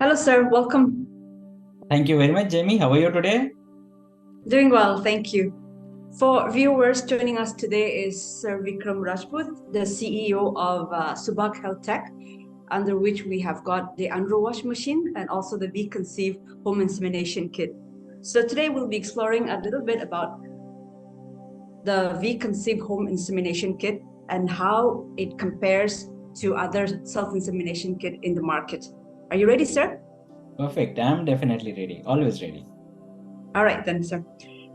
Hello, sir. Welcome. Thank you very much, Jamie. How are you today? Doing well, thank you. For viewers, joining us today is Sir Vikram Rajput, the CEO of Subak Health Tech, under which we have got the Andro wash machine and also the V-conceive home insemination kit. So today we'll be exploring a little bit about the V-conceive home insemination kit and how it compares to other self-insemination kit in the market. Are you ready, sir? Perfect. I'm definitely ready. Always ready. All right, then, sir.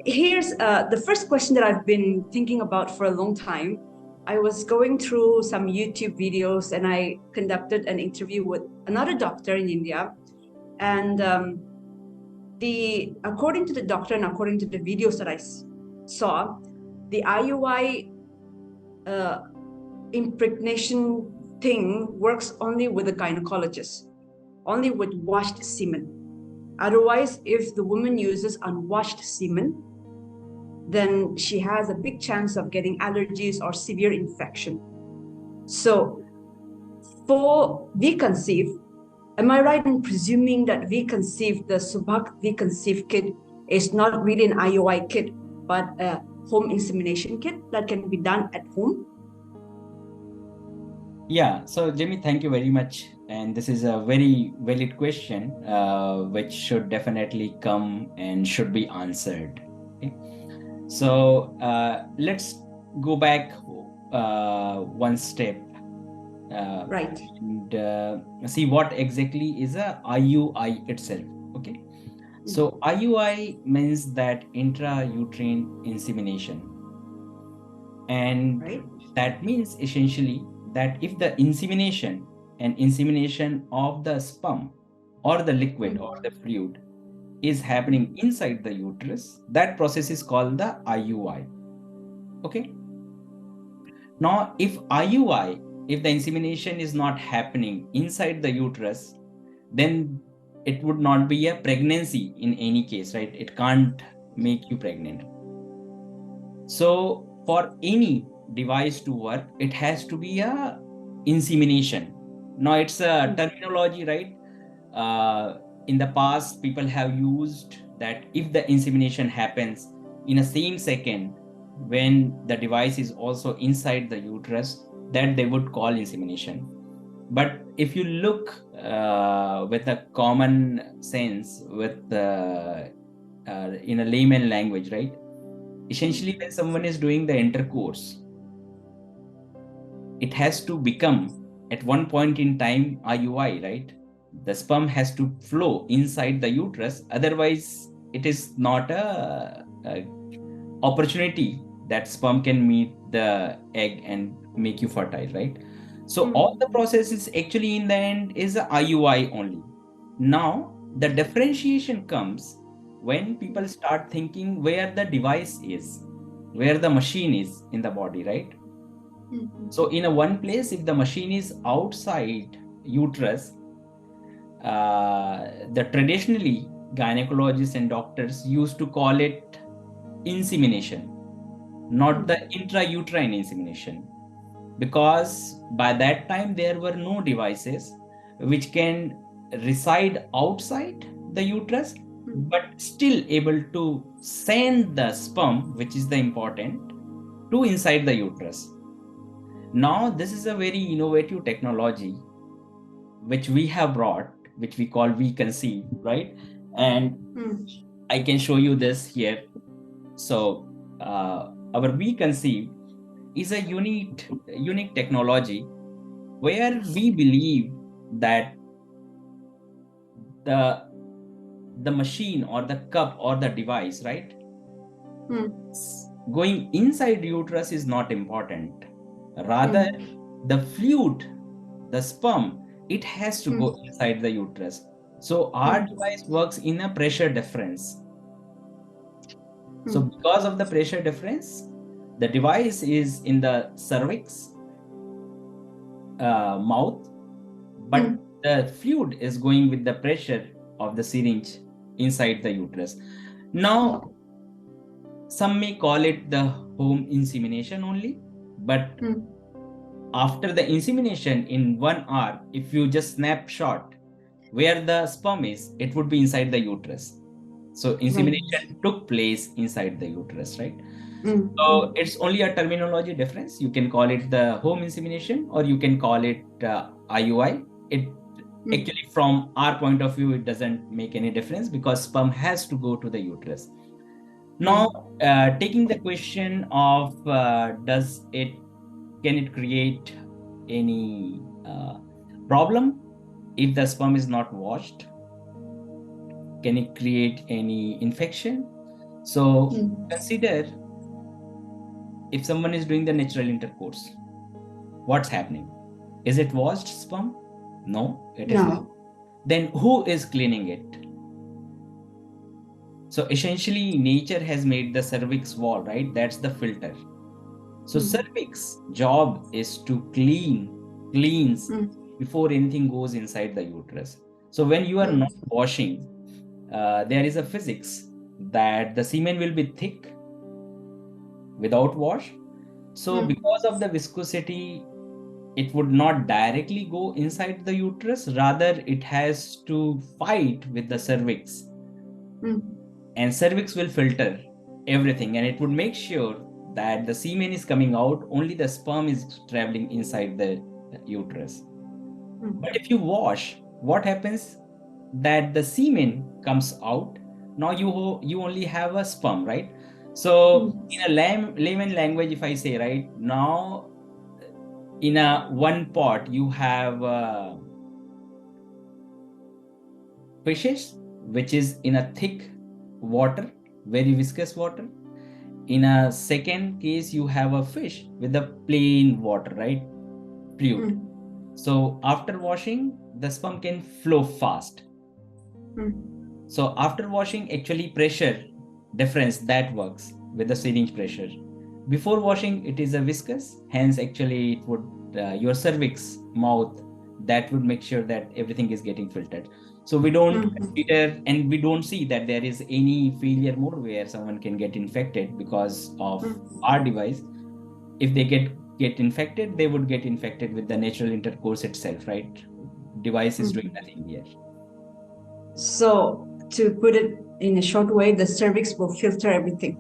Here's the first question that I've been thinking about for a long time. I was going through some YouTube videos and I conducted an interview with another doctor in India. And according to the doctor and according to the videos that I saw, the IUI impregnation thing works only with a gynecologist, only with washed semen. Otherwise, if the woman uses unwashed semen, then she has a big chance of getting allergies or severe infection. So for V-conceive, am I right in presuming that V-conceive, the Subak V-conceive kit, is not really an IUI kit, but a home insemination kit that can be done at home? Yeah. So, Jamie, thank you very much. And this is a very valid question, which should definitely come and should be answered. Okay? So, let's go back one step. Right. And see what exactly is a IUI itself. Okay. So IUI means that intrauterine insemination. And Right. that means essentially that if the insemination and insemination of the sperm or the liquid or the fluid is happening inside the uterus, that process is called the IUI. Okay. Now, if IUI, if the insemination is not happening inside the uterus, then it would not be a pregnancy in any case, right? It can't make you pregnant. So for any device to work, it has to be a insemination. Now it's a terminology, right? In the past, people have used that if the insemination happens in a same second when the device is also inside the uterus, that they would call insemination. But if you look with a common sense, with in a layman language, right? Essentially, when someone is doing the intercourse, it has to become at one point in time IUI, right? The sperm has to flow inside the uterus. Otherwise, it is not a opportunity that sperm can meet the egg and make you fertile, right? So all the processes actually in the end is a IUI only. Now the differentiation comes when people start thinking where the device is, where the machine is in the body, right? So in a one place, if the machine is outside uterus, the traditionally gynecologists and doctors used to call it insemination, not the intrauterine insemination, because by that time there were no devices which can reside outside the uterus but still able to send the sperm, which is the important, to inside the uterus. Now this is a very innovative technology which we have brought, which we call V-conceive, right? And I can show you this here. So our V-conceive is a unique technology where we believe that the machine or the cup or the device, right, going inside uterus is not important. Rather, the fluid, the sperm, it has to go inside the uterus. So our device works in a pressure difference. So because of the pressure difference, the device is in the cervix, mouth, but the fluid is going with the pressure of the syringe inside the uterus. Now, some may call it the home insemination only, but after the insemination in 1 hour, if you just snapshot where the sperm is, it would be inside the uterus. So insemination took place inside the uterus, right? So it's only a terminology difference. You can call it the home insemination or you can call it IUI. It actually, from our point of view, it doesn't make any difference because sperm has to go to the uterus. Now, taking the question of can it create any problem if the sperm is not washed? Can it create any infection? So consider if someone is doing the natural intercourse, what's happening? Is it washed sperm? No, it is not. Then who is cleaning it? So essentially, nature has made the cervix wall, right? That's the filter. So cervix job is to cleanse before anything goes inside the uterus. So when you are not washing, there is a physics that the semen will be thick without wash. So because of the viscosity, it would not directly go inside the uterus. Rather, it has to fight with the cervix. And cervix will filter everything and it would make sure that the semen is coming out, only the sperm is traveling inside the uterus. But if you wash, what happens? That the semen comes out. Now you only have a sperm, right? So in a layman language, if I say, right, now in a one pot you have fishes, which is in a thick water, very viscous water. In a second case, you have a fish with a plain water, right? Fluid. So after washing, the sperm can flow fast. So after washing, actually pressure difference that works with the syringe pressure. Before washing, it is a viscous, hence actually it would your cervix mouth that would make sure that everything is getting filtered. So we don't consider and we don't see that there is any failure mode where someone can get infected because of our device. If they get infected, they would get infected with the natural intercourse itself, right? Device is doing nothing here. So to put it in a short way, the cervix will filter everything.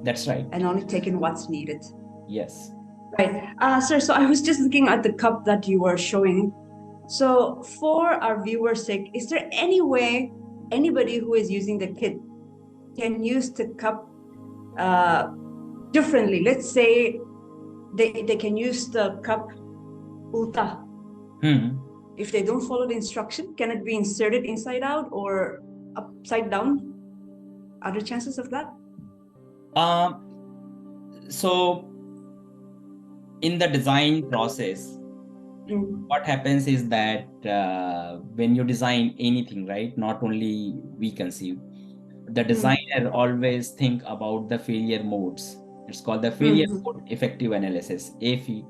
That's right. And only take in what's needed. Yes. Right. Sir, so I was just looking at the cup that you were showing. So for our viewers' sake, is there any way anybody who is using the kit can use the cup differently? Let's say they can use the cup ulta. If they don't follow the instruction, can it be inserted inside out or upside down? Are there chances of that? So in the design process, what happens is that when you design anything, right, not only V-conceive, the designer always think about the failure modes. It's called the failure mode effective analysis, AFE.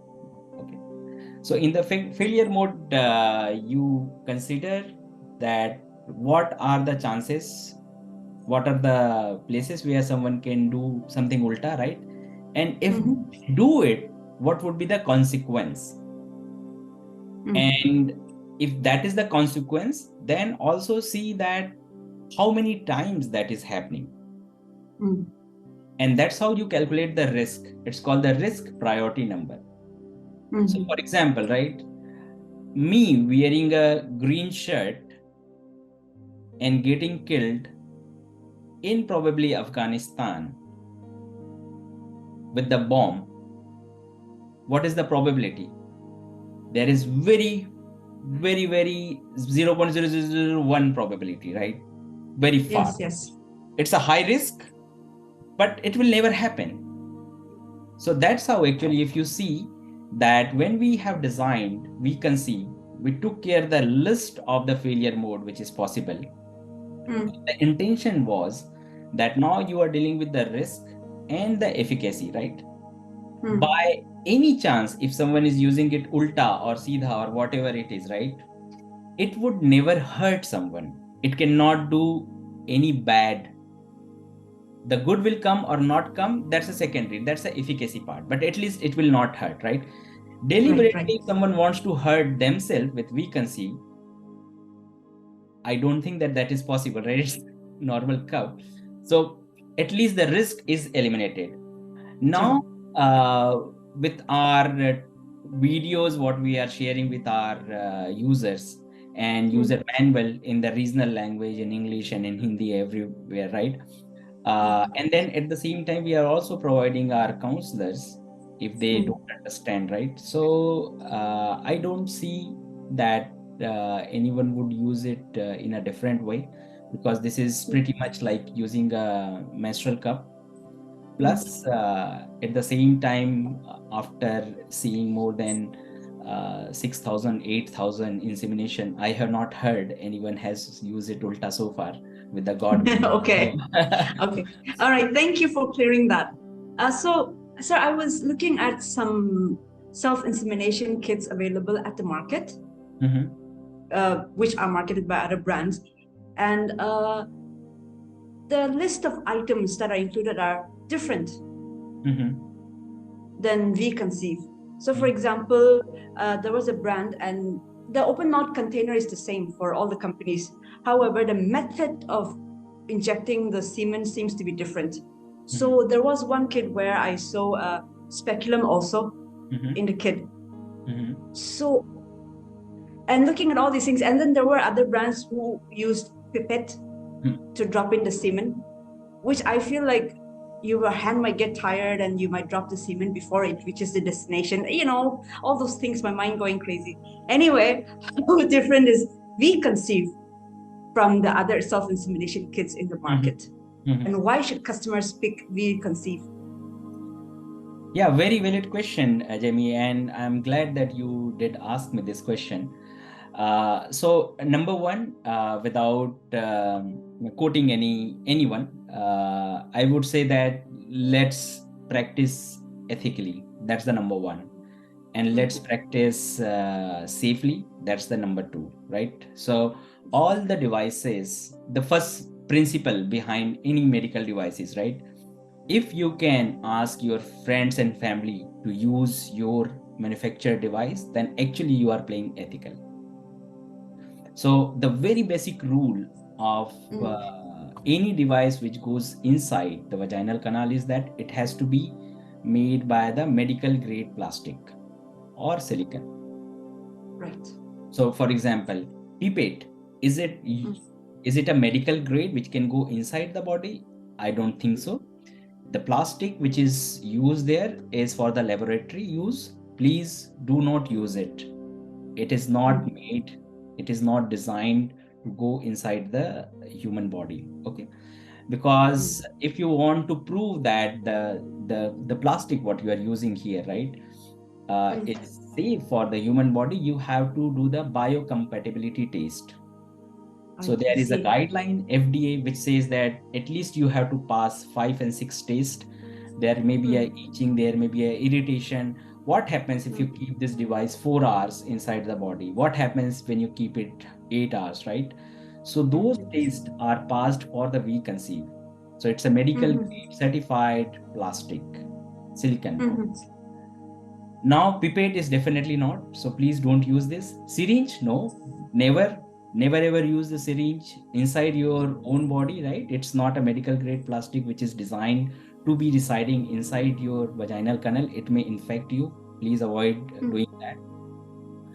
Okay. So in the failure mode, you consider that what are the chances, what are the places where someone can do something ulta, right? And if do it, what would be the consequence? And if that is the consequence, then also see that how many times that is happening. And that's how you calculate the risk. It's called the risk priority number. So for example, right, me wearing a green shirt and getting killed in probably Afghanistan with the bomb, what is the probability? There is very 0.0001 probability, right? Very far. Yes. It's a high risk, but it will never happen. So that's how actually, if you see that when we have designed, we conceive, we took care the list of the failure mode, which is possible. The intention was that now you are dealing with the risk and the efficacy, right? By any chance, if someone is using it ulta or seedha or whatever it is, right, it would never hurt someone. It cannot do any bad. The good will come or not come, that's a secondary, that's the efficacy part, but at least it will not hurt, right? Deliberately, if someone wants to hurt themselves with V-conceive, I don't think that is possible, right? It's normal cup. So at least the risk is eliminated. Now, with our videos, what we are sharing with our users, and user manual in the regional language, in English and in Hindi, everywhere, right? And then at the same time, we are also providing our counselors if they don't understand, right? So I don't see that anyone would use it in a different way, because this is pretty much like using a menstrual cup. Plus, at the same time, after seeing more than 6,000, 8,000 insemination, I have not heard anyone has used it ulta so far with the God. Okay. Okay. All right. Thank you for clearing that. So, sir, I was looking at some self-insemination kits available at the market, which are marketed by other brands. And the list of items that are included are different than V-conceive. So, for example, there was a brand, and the open mouth container is the same for all the companies. However, the method of injecting the semen seems to be different. So there was one kit where I saw a speculum also in the kit. So, and looking at all these things, and then there were other brands who used pipette to drop in the semen, which I feel like your hand might get tired and you might drop the semen before it reaches the destination. You know, all those things, my mind going crazy. Anyway, how different is V-conceive from the other self-insemination kits in the market? And why should customers pick V-conceive? Yeah, very valid question, Jamie, and I'm glad that you did ask me this question. So number one, without quoting anyone, I would say that let's practice ethically. That's the number one. And let's practice safely. That's the number two, right? So all the devices, the first principle behind any medical devices, right? If you can ask your friends and family to use your manufactured device, then actually you are playing ethical. So the very basic rule of any device which goes inside the vaginal canal is that it has to be made by the medical grade plastic or silicon. Right. So for example, pipette, is it a medical grade which can go inside the body? I don't think so. The plastic which is used there is for the laboratory use. Please do not use it. It is not made, it is not designed to go inside the human body. Okay. Because if you want to prove that the plastic what you are using here, right, is safe for the human body, you have to do the biocompatibility test. So there is a guideline, FDA, which says that at least you have to pass 5 and 6 tests. There may be a itching, there may be a irritation. What happens if you keep this device 4 hours inside the body? What happens when you keep it 8 hours, right? So those tests are passed for the V-conceive. So it's a medical certified plastic, silicon. Now pipette is definitely not. So please don't use this. Syringe, no, never ever use the syringe inside your own body, right? It's not a medical grade plastic which is designed to be residing inside your vaginal canal. It may infect you. Please avoid doing that.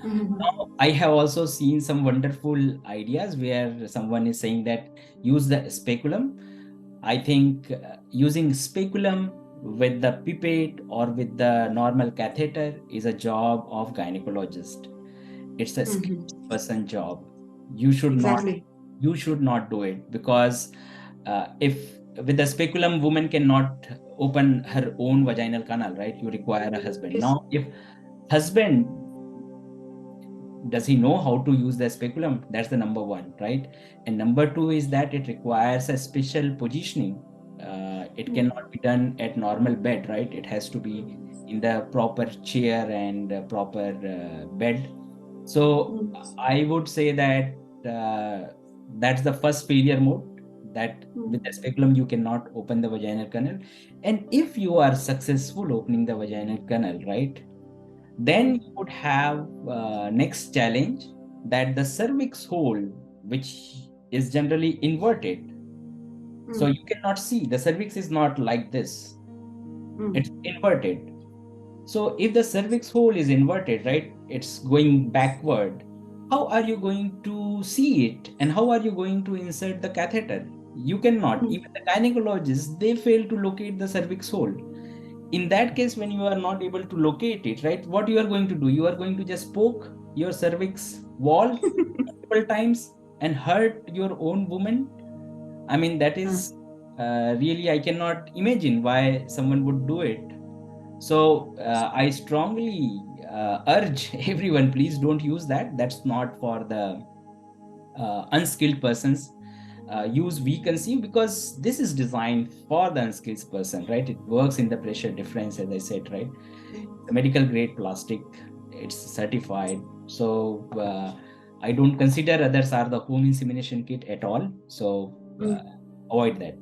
Now, I have also seen some wonderful ideas where someone is saying that use the speculum. I think using speculum with the pipette or with the normal catheter is a job of gynecologist. It's a skilled person job. You should not do it, because if with the speculum woman cannot open her own vaginal canal, right? You require a husband. Now if husband, does he know how to use the speculum? That's the number one, right? And number two is that it requires a special positioning. It cannot be done at normal bed, right? It has to be in the proper chair and proper bed. So I would say that that's the first failure mode, that with the speculum you cannot open the vaginal canal. And if you are successful opening the vaginal canal, right, then you would have next challenge, that the cervix hole which is generally inverted. So you cannot see, the cervix is not like this. It's inverted. So if the cervix hole is inverted, right, it's going backward, how are you going to see it? And how are you going to insert the catheter? You cannot. Even the gynecologists, they fail to locate the cervix hole. In that case, when you are not able to locate it, right, what you are going to do? You are going to just poke your cervix wall multiple times and hurt your own woman. I mean, that is really, I cannot imagine why someone would do it. So I strongly urge everyone, please don't use that. That's not for the unskilled persons. Use V-conceive, because this is designed for the unskilled person, right? It works in the pressure difference, as I said, right? The medical grade plastic, it's certified. So I don't consider others are the home insemination kit at all. So avoid that.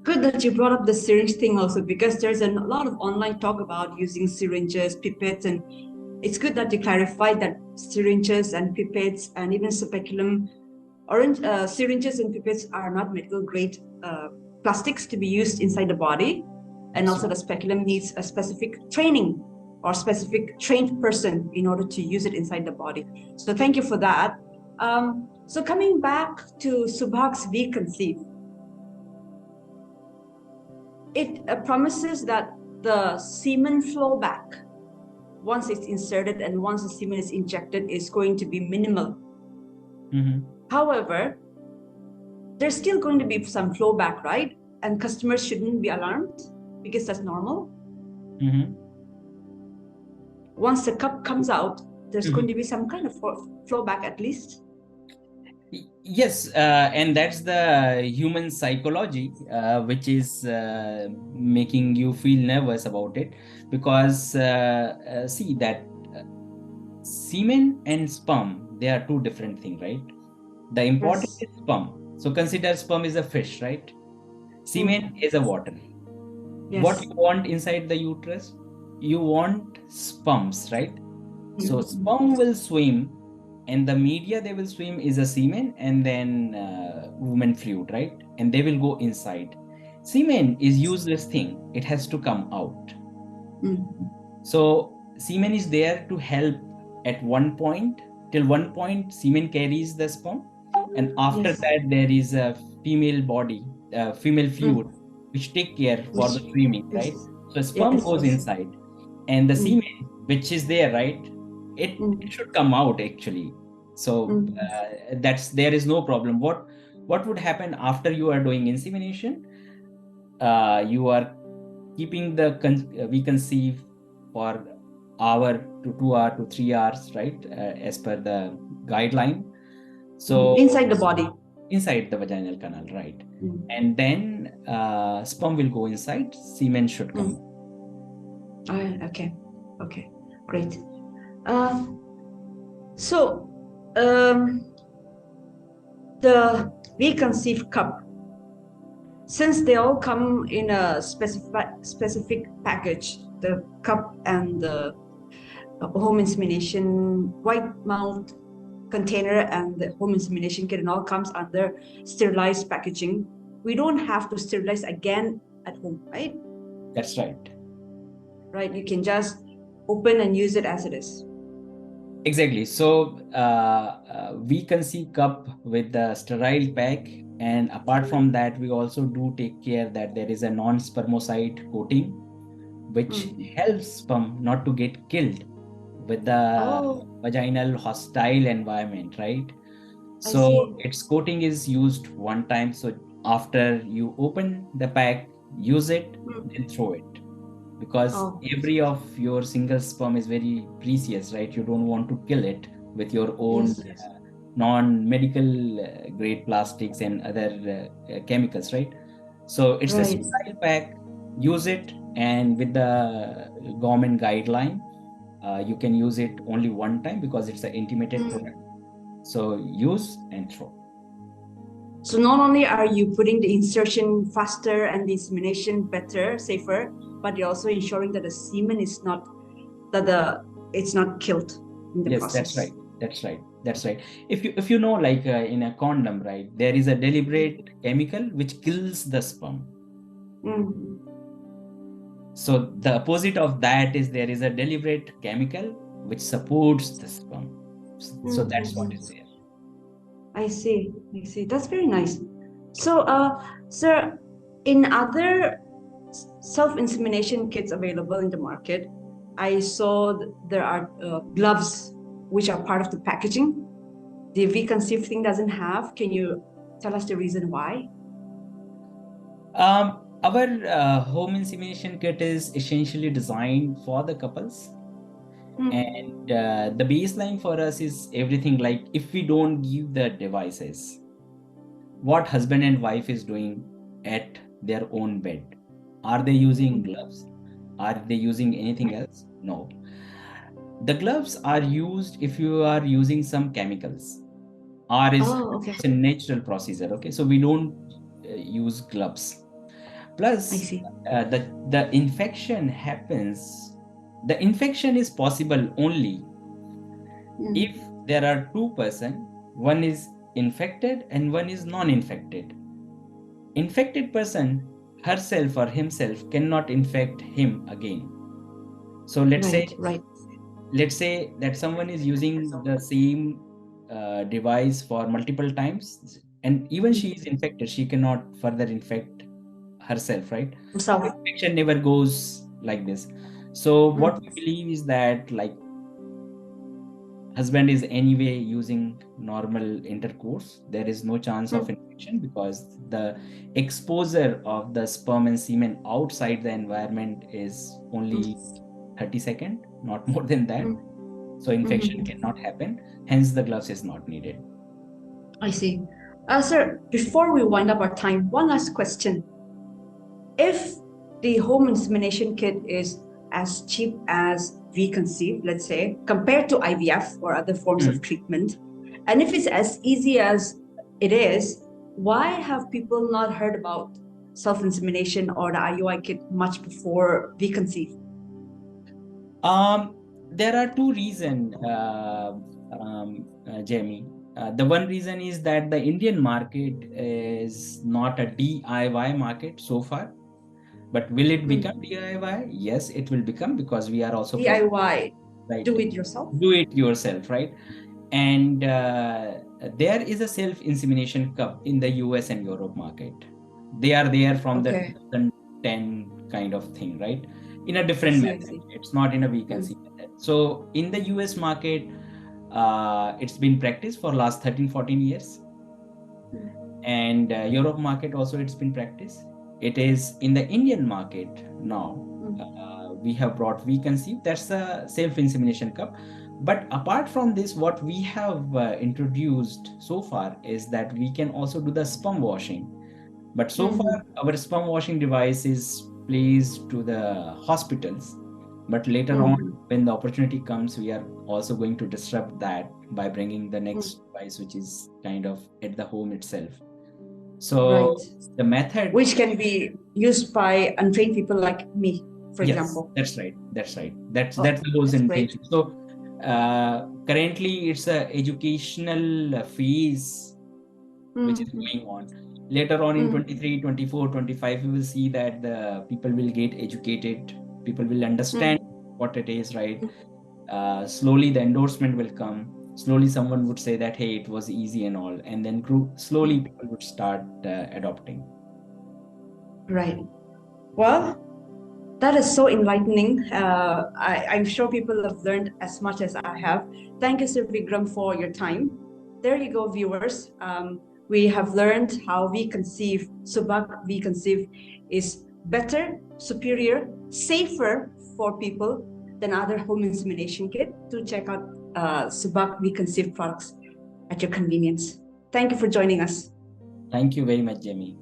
Good that you brought up the syringe thing also, because there's a lot of online talk about using syringes, pipettes, and it's good that you clarified that syringes and pipettes and even speculum, syringes and pipettes are not medical grade plastics to be used inside the body. And also the speculum needs a specific training or specific trained person in order to use it inside the body. So thank you for that. So coming back to Subhag's V-conceive, it promises that the semen flow back once it's inserted and once the semen is injected is going to be minimal. However, there's still going to be some flow back, right? And customers shouldn't be alarmed because that's normal. Once the cup comes out, there's going to be some kind of flow back at least. Yes, and that's the human psychology, which is making you feel nervous about it, because see that semen and sperm, they are two different things, right? The important is sperm. So consider sperm is a fish, right? Semen is a water. What you want inside the uterus? You want sperms, right? So sperm will swim, and the media they will swim is a semen and then woman fluid, right? And they will go inside. Semen is useless thing. It has to come out. So semen is there to help at one point. Till one point, semen carries the sperm, and after that there is a female body, female fluid, which take care for the swimming, right? So sperm goes inside, and the semen, which is there, right? It should come out actually. So there is no problem. What would happen after you are doing insemination? You are keeping the V-conceive for hour to 2 hours to 3 hours, right? As per the guideline. So inside the body, inside the vaginal canal, right? And then sperm will go inside, semen should come. Okay, great. So the V-conceive cup, since they all come in a specific package, the cup and the home insemination white mount container and the home insemination kit, and all comes under sterilized packaging. We don't have to sterilize again at home, right? That's right. Right, you can just open and use it as it is. Exactly. So V-conceive cup with the sterile pack, and apart from that, we also do take care that there is a non-spermicide coating, which helps sperm not to get killed with the vaginal hostile environment, right? So its coating is used one time. So after you open the pack, use it, then throw it. Because every of your single sperm is very precious, right? You don't want to kill it with your own non-medical grade plastics and other chemicals, right? So it's a sterile pack, use it, and with the government guideline, you can use it only one time because it's an intimated product. So use and throw. So not only are you putting the insertion faster and the insemination better, safer, but you're also ensuring that the semen is not, it's not killed in the process. That's right. That's right. If you know, like in a condom, right, there is a deliberate chemical which kills the sperm. So the opposite of that is there is a deliberate chemical which supports the sperm. So that's what is there. I see. That's very nice. So, sir, in other self-insemination kits available in the market, I saw there are gloves which are part of the packaging. The V-conceive thing doesn't have. Can you tell us the reason why? Our home insemination kit is essentially designed for the couples. And the baseline for us is everything like if we don't give the devices, what husband and wife is doing at their own bed. Are they using gloves? Are they using anything else? No. The gloves are used if you are using some chemicals, or it's a natural procedure. Okay, so we don't use gloves. Plus, the infection happens. The infection is possible only if there are two persons, one is infected and one is non-infected. Infected person herself or himself cannot infect him again. So let's say that someone is using the same device for multiple times, and even she is infected, she cannot further infect herself, right? So infection never goes like this. So what we believe is that, like, husband is anyway using normal intercourse, there is no chance of infection because the exposure of the sperm and semen outside the environment is only 30 seconds, not more than that. So infection cannot happen, hence the gloves is not needed. I see. Sir, before we wind up our time, one last question. If the home insemination kit is as cheap as V-conceive, let's say, compared to IVF or other forms of treatment, and if it's as easy as it is, why have people not heard about self-insemination or the IUI kit much before V-conceive? There are two reasons, Jamie. The one reason is that the Indian market is not a DIY market so far. But will it become DIY? Yes, it will become, because we are also DIY, right? Do it yourself. Do it yourself, right? And there is a self-insemination cup in the US and Europe market. They are there from the 2010 kind of thing, right? In a different method. It's not in a V-conceive method. So in the US market, it's been practiced for last 13-14 years. And Europe market also, it's been practiced. It is in the Indian market now. We have brought V-conceive. That's a self-insemination cup. But apart from this, what we have introduced so far is that we can also do the sperm washing. But so far, our sperm washing device is placed to the hospitals. But later on, when the opportunity comes, we are also going to disrupt that by bringing the next device, which is kind of at the home itself. So the method, which can be used by untrained people like me, for example. That's right. That's the whole intention. So currently it's a educational phase which is going on. Later on in 23, 24, 25, we will see that the people will get educated. People will understand what it is, right? Slowly the endorsement will come. Slowly someone would say that, hey, it was easy and all. And then slowly people would start adopting. Right. Well, that is so enlightening. I'm sure people have learned as much as I have. Thank you, Sir Vikram, for your time. There you go, viewers. We have learned how V-conceive, Subak V-conceive is better, superior, safer for people than other home insemination kit. Do check out Subak V-conceive products at your convenience. Thank you for joining us. Thank you very much, Jamie.